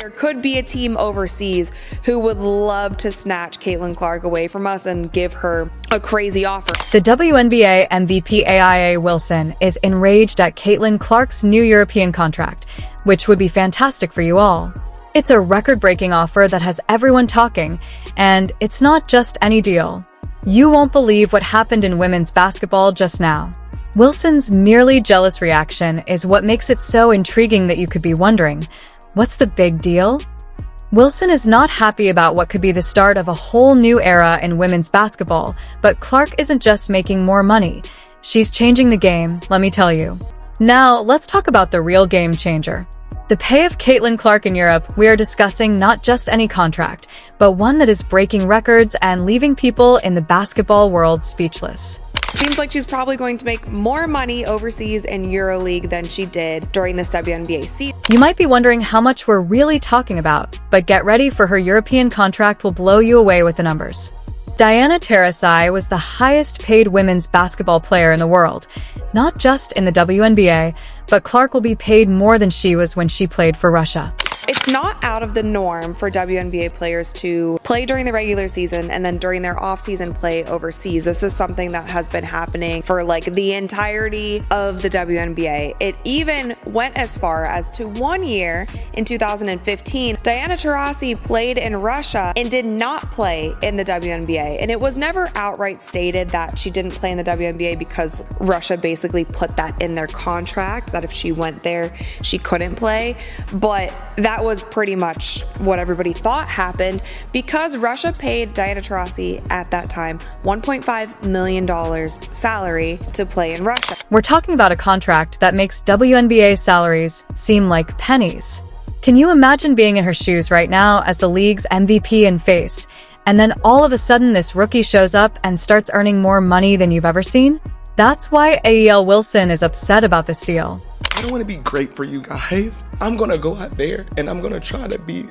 there could be a team overseas who would love to snatch Caitlin Clark away from us and give her a crazy offer. The WNBA MVP AIA Wilson is enraged at Caitlin Clark's new European contract, which would be fantastic for you all. It's a record-breaking offer that has everyone talking, and it's not just any deal. You won't believe what happened in women's basketball just now. Wilson's merely jealous reaction is what makes it so intriguing that you could be wondering, what's the big deal? Wilson is not happy about what could be the start of a whole new era in women's basketball, but Clark isn't just making more money. She's changing the game, let me tell you. Now, let's talk about the real game changer. The pay of Caitlin Clark in Europe. We are discussing not just any contract, but one that is breaking records and leaving people in the basketball world speechless. Seems like she's probably going to make more money overseas in EuroLeague than she did during this WNBA season. You might be wondering how much we're really talking about, but get ready for her European contract will blow you away with the numbers. Diana Taurasi was the highest paid women's basketball player in the world, not just in the WNBA, but Clark will be paid more than she was when she played for Russia. It's not out of the norm for WNBA players to play during the regular season and then during their off-season play overseas. This is something that has been happening for like the entirety of the WNBA. It even went as far as to 1 year in 2015, Diana Taurasi played in Russia and did not play in the WNBA. And it was never outright stated that she didn't play in the WNBA because Russia basically put that in their contract, that if she went there, she couldn't play. But that was pretty much what everybody thought happened because Russia paid Diana Taurasi at that time $1.5 million salary to play in Russia. We're talking about a contract that makes WNBA salaries seem like pennies. Can you imagine being in her shoes right now as the league's MVP and face, and then all of a sudden this rookie shows up and starts earning more money than you've ever seen? That's why AEL Wilson is upset about this deal. I don't want to be great for you guys. I'm going to go out there and I'm going to try to be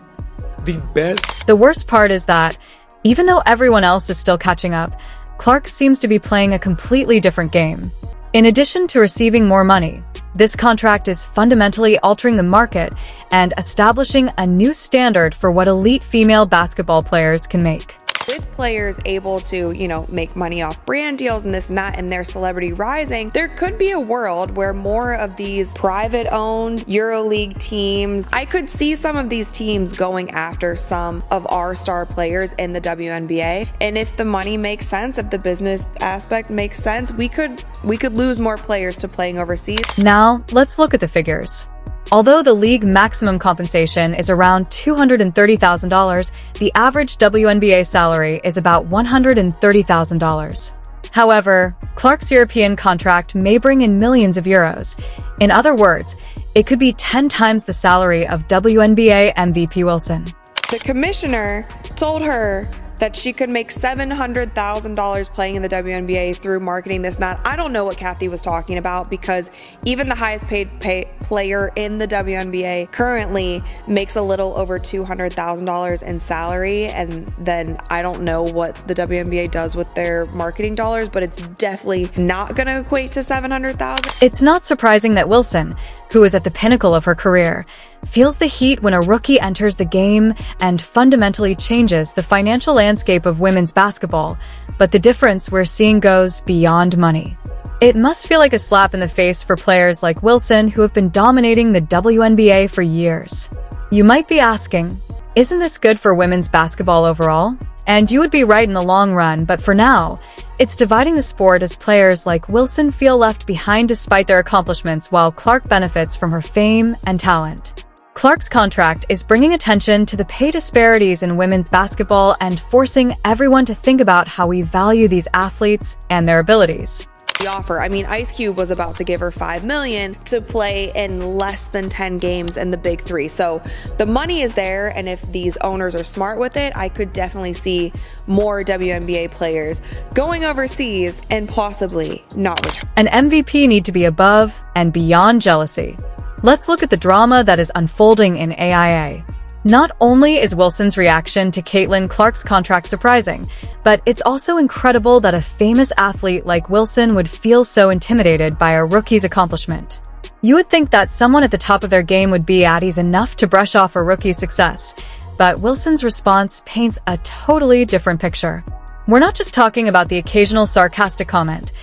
the best. The worst part is that, even though everyone else is still catching up, Clark seems to be playing a completely different game. In addition to receiving more money, this contract is fundamentally altering the market and establishing a new standard for what elite female basketball players can make. With players able to, make money off brand deals and this and that, and their celebrity rising, there could be a world where more of these private-owned EuroLeague teams, I could see some of these teams going after some of our star players in the WNBA. And if the money makes sense, if the business aspect makes sense, we could lose more players to playing overseas. Now, let's look at the figures. Although the league maximum compensation is around $230,000, the average WNBA salary is about $130,000. However, Clark's European contract may bring in millions of euros. In other words, it could be 10 times the salary of WNBA MVP Wilson. The commissioner told her that she could make $700,000 playing in the WNBA through marketing this and that. I don't know what Kathy was talking about because even the highest paid player in the WNBA currently makes a little over $200,000 in salary, and then I don't know what the WNBA does with their marketing dollars, but it's definitely not going to equate to $700,000. It's not surprising that Wilson, who is at the pinnacle of her career, feels the heat when a rookie enters the game and fundamentally changes the financial landscape of women's basketball, but the difference we're seeing goes beyond money. It must feel like a slap in the face for players like Wilson who have been dominating the WNBA for years. You might be asking, isn't this good for women's basketball overall? And you would be right in the long run, but for now, it's dividing the sport as players like Wilson feel left behind despite their accomplishments while Clark benefits from her fame and talent. Clark's contract is bringing attention to the pay disparities in women's basketball and forcing everyone to think about how we value these athletes and their abilities. The offer, Ice Cube was about to give her $5 million to play in less than 10 games in the Big Three. So the money is there, and if these owners are smart with it, I could definitely see more WNBA players going overseas and possibly not return. An MVP need to be above and beyond jealousy. Let's look at the drama that is unfolding in AIA. Not only is Wilson's reaction to Caitlin Clark's contract surprising, but it's also incredible that a famous athlete like Wilson would feel so intimidated by a rookie's accomplishment. You would think that someone at the top of their game would be at ease enough to brush off a rookie's success, but Wilson's response paints a totally different picture. We're not just talking about the occasional sarcastic comment.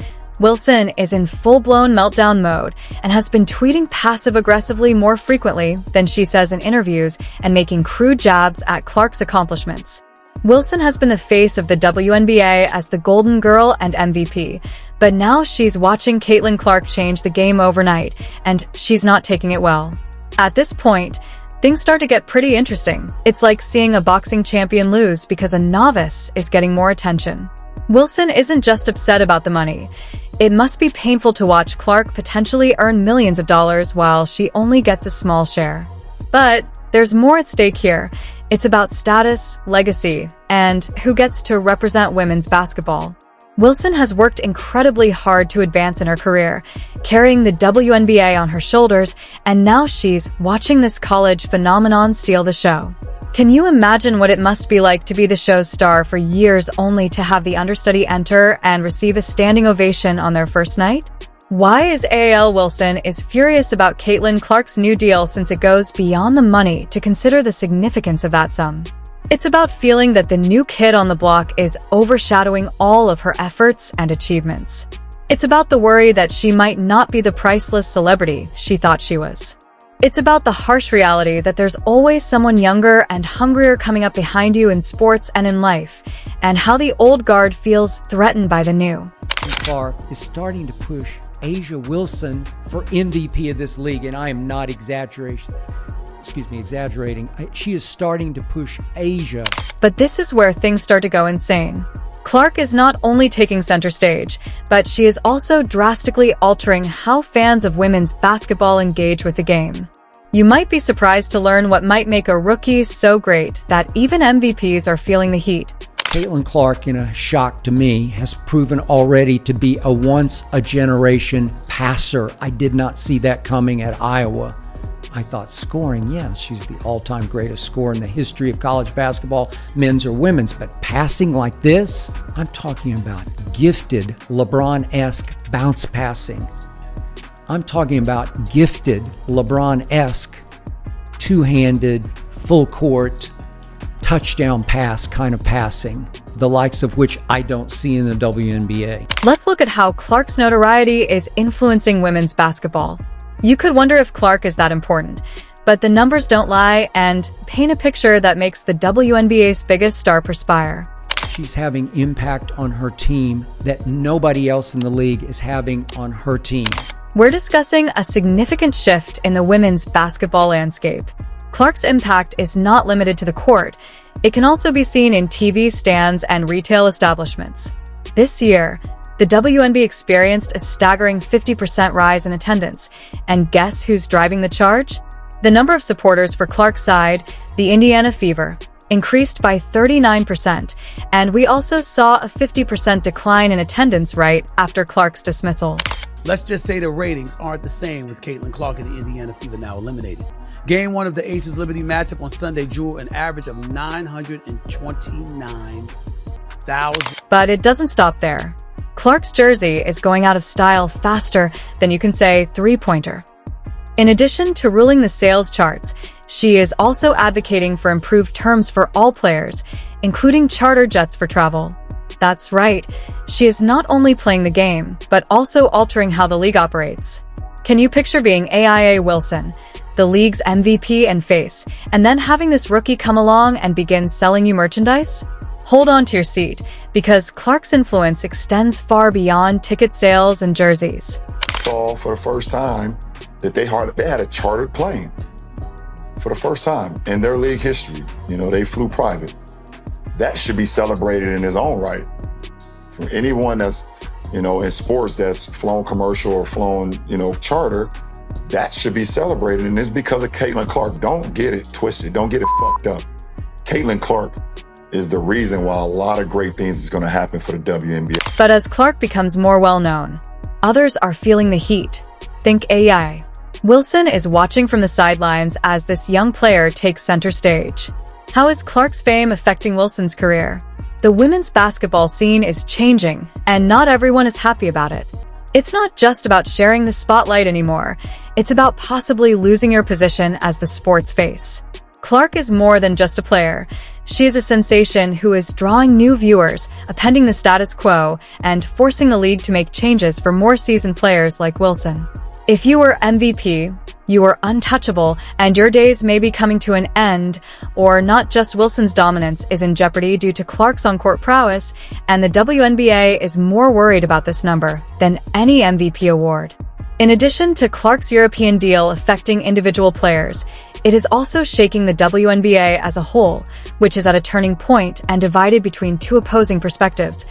Wilson is in full-blown meltdown mode and has been tweeting passive-aggressively more frequently than she says in interviews and making crude jabs at Clark's accomplishments. Wilson has been the face of the WNBA as the Golden Girl and MVP, but now she's watching Caitlin Clark change the game overnight, and she's not taking it well. At this point, things start to get pretty interesting. It's like seeing a boxing champion lose because a novice is getting more attention. Wilson isn't just upset about the money. It must be painful to watch Clark potentially earn millions of dollars while she only gets a small share. But there's more at stake here. It's about status, legacy, and who gets to represent women's basketball. Wilson has worked incredibly hard to advance in her career, carrying the WNBA on her shoulders, and now she's watching this college phenomenon steal the show. Can you imagine what it must be like to be the show's star for years only to have the understudy enter and receive a standing ovation on their first night? Why is AAL Wilson is furious about Caitlin Clark's new deal since it goes beyond the money to consider the significance of that sum? It's about feeling that the new kid on the block is overshadowing all of her efforts and achievements. It's about the worry that she might not be the priceless celebrity she thought she was. It's about the harsh reality that there's always someone younger and hungrier coming up behind you in sports and in life, and how the old guard feels threatened by the new. Clark is starting to push A'ja Wilson for MVP of this league, and I am not exaggerating. She is starting to push A'ja. But this is where things start to go insane. Clark is not only taking center stage, but she is also drastically altering how fans of women's basketball engage with the game. You might be surprised to learn what might make a rookie so great that even MVPs are feeling the heat. Caitlin Clark, in a shock to me, has proven already to be a once-a-generation passer. I did not see that coming at Iowa. I thought scoring, yes, she's the all-time greatest scorer in the history of college basketball, men's or women's, but passing like this, I'm talking about gifted LeBron-esque bounce passing. I'm talking about gifted LeBron-esque two-handed, full-court, touchdown pass kind of passing, the likes of which I don't see in the WNBA. Let's look at how Clark's notoriety is influencing women's basketball. You could wonder if Clark is that important, but the numbers don't lie and paint a picture that makes the WNBA's biggest star perspire. She's having impact on her team that nobody else in the league is having on her team. We're discussing a significant shift in the women's basketball landscape. Clark's impact is not limited to the court. It can also be seen in TV stands and retail establishments. This year, the WNBA experienced a staggering 50% rise in attendance. And guess who's driving the charge? The number of supporters for Clark's side, the Indiana Fever, increased by 39%, and we also saw a 50% decline in attendance right after Clark's dismissal. Let's just say the ratings aren't the same with Caitlin Clark and the Indiana Fever now eliminated. Game 1 of the Aces Liberty matchup on Sunday drew an average of 929,000. But it doesn't stop there. Clark's jersey is going out of style faster than you can say three-pointer. In addition to ruling the sales charts, she is also advocating for improved terms for all players, including charter jets for travel. That's right, she is not only playing the game, but also altering how the league operates. Can you picture being AIA Wilson, the league's MVP and face, and then having this rookie come along and begin selling you merchandise? Hold on to your seat, because Clark's influence extends far beyond ticket sales and jerseys. Saw for the first time that they had a chartered plane for the first time in their league history. You know, they flew private. That should be celebrated in its own right. For anyone that's, you know, in sports that's flown commercial or flown, you know, charter, that should be celebrated. And it's because of Caitlin Clark. Don't get it twisted. Don't get it fucked up. Caitlin Clark is the reason why a lot of great things is going to happen for the WNBA. But as Clark becomes more well-known, others are feeling the heat. Think AI. Wilson is watching from the sidelines as this young player takes center stage. How is Clark's fame affecting Wilson's career? The women's basketball scene is changing, and not everyone is happy about it. It's not just about sharing the spotlight anymore. It's about possibly losing your position as the sport's face. Clark is more than just a player. She is a sensation who is drawing new viewers, upending the status quo, and forcing the league to make changes for more seasoned players like Wilson. If you were MVP, you were untouchable, and your days may be coming to an end, or not just Wilson's dominance is in jeopardy due to Clark's on-court prowess, and the WNBA is more worried about this number than any MVP award. In addition to Clark's European deal affecting individual players, it is also shaking the WNBA as a whole, which is at a turning point and divided between two opposing perspectives.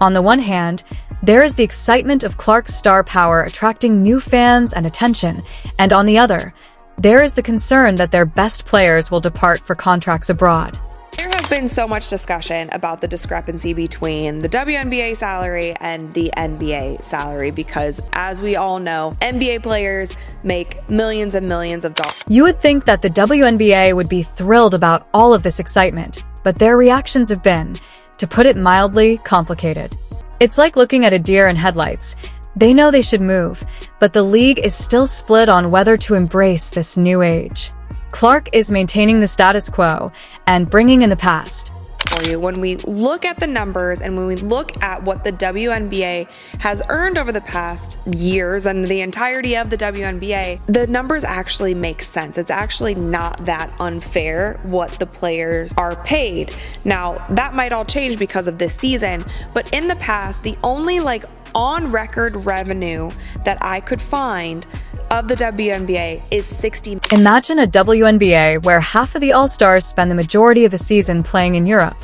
On the one hand, there is the excitement of Clark's star power attracting new fans and attention, and on the other, there is the concern that their best players will depart for contracts abroad. There has been so much discussion about the discrepancy between the WNBA salary and the NBA salary because, as we all know, NBA players make millions and millions of dollars. You would think that the WNBA would be thrilled about all of this excitement, but their reactions have been, to put it mildly, complicated. It's like looking at a deer in headlights. They know they should move, but the league is still split on whether to embrace this new age. Clark is maintaining the status quo and bringing in the past. For you, when we look at the numbers and when we look at what the WNBA has earned over the past years and the entirety of the WNBA, the numbers actually make sense. It's actually not that unfair what the players are paid. Now, that might all change because of this season, but in the past, the only on record revenue that I could find of the WNBA is $60 million. Imagine a WNBA where half of the All-Stars spend the majority of the season playing in Europe.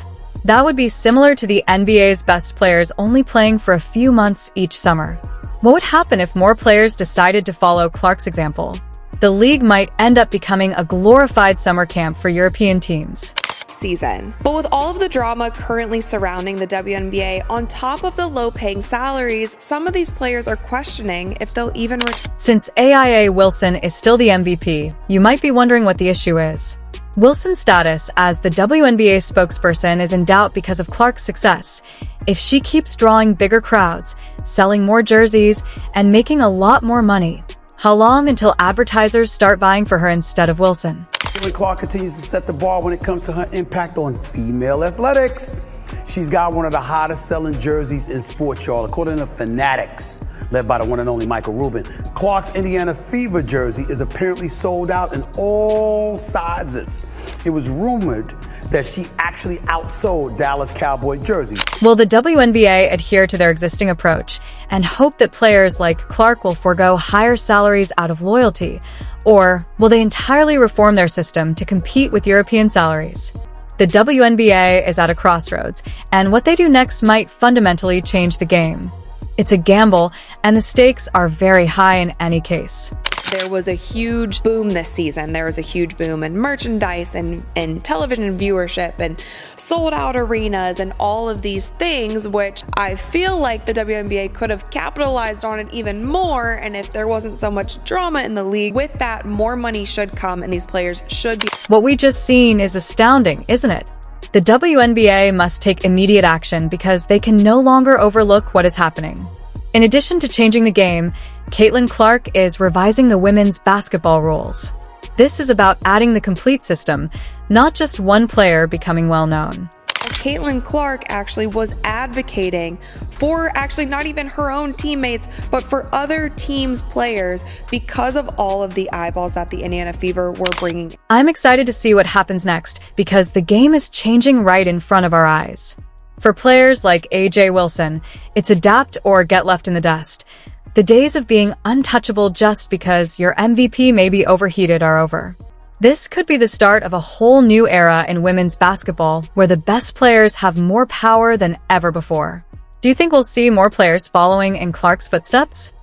That would be similar to the NBA's best players only playing for a few months each summer. What would happen if more players decided to follow Clark's example? The league might end up becoming a glorified summer camp for European teams. Season. But with all of the drama currently surrounding the WNBA, on top of the low-paying salaries, some of these players are questioning if they'll even return. Since AIA Wilson is still the MVP, you might be wondering what the issue is. Wilson's status as the WNBA spokesperson is in doubt because of Clark's success. If she keeps drawing bigger crowds, selling more jerseys, and making a lot more money, how long until advertisers start buying for her instead of Wilson? Clark continues to set the bar when it comes to her impact on female athletics. She's got one of the hottest selling jerseys in sports, y'all, according to Fanatics, led by the one and only Michael Rubin. Clark's Indiana Fever jersey is apparently sold out in all sizes. It was rumored that she actually outsold Dallas Cowboy jerseys. Will the WNBA adhere to their existing approach and hope that players like Clark will forego higher salaries out of loyalty? Or will they entirely reform their system to compete with European salaries? The WNBA is at a crossroads, and what they do next might fundamentally change the game. It's a gamble, and the stakes are very high in any case. There was a huge boom this season. There was a huge boom in merchandise and television viewership and sold out arenas and all of these things, which I feel like the WNBA could have capitalized on it even more. And if there wasn't so much drama in the league, with that, more money should come and these players should be. What we just seen is astounding, isn't it? The WNBA must take immediate action because they can no longer overlook what is happening. In addition to changing the game, Caitlin Clark is revising the women's basketball rules. This is about adding the complete system, not just one player becoming well-known. Caitlin Clark actually was advocating for actually not even her own teammates, but for other teams' players because of all of the eyeballs that the Indiana Fever were bringing. I'm excited to see what happens next because the game is changing right in front of our eyes. For players like AJ Wilson, it's adapt or get left in the dust. The days of being untouchable just because your MVP may be overheated are over. This could be the start of a whole new era in women's basketball where the best players have more power than ever before. Do you think we'll see more players following in Clark's footsteps?